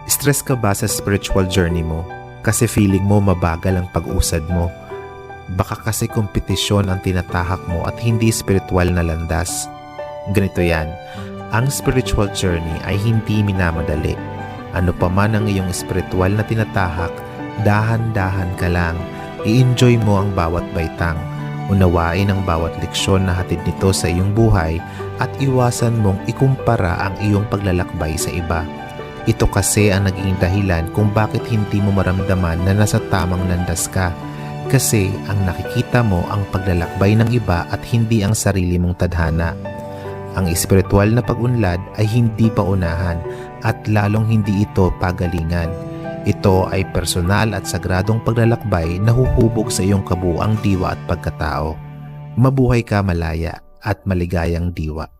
Stress ka ba sa spiritual journey mo? Kasi feeling mo mabagal ang pag-usad mo. Baka kasi kompetisyon ang tinatahak mo at hindi spiritual na landas. Ganito yan, ang spiritual journey ay hindi minamadali. Ano pa man ang iyong spiritual na tinatahak, dahan-dahan ka lang. I-enjoy mo ang bawat baitang. Unawain ang bawat leksyon na hatid nito sa iyong buhay at iwasan mong ikumpara ang iyong paglalakbay sa iba. Ito kasi ang naging dahilan kung bakit hindi mo maramdaman na nasa tamang landas ka. Kasi ang nakikita mo ang paglalakbay ng iba at hindi ang sarili mong tadhana. Ang espiritual na pag-unlad ay hindi paunahan at lalong hindi ito pagalingan. Ito ay personal at sagradong paglalakbay na huhubog sa iyong kabuuang diwa at pagkatao. Mabuhay ka malaya at maligayang diwa.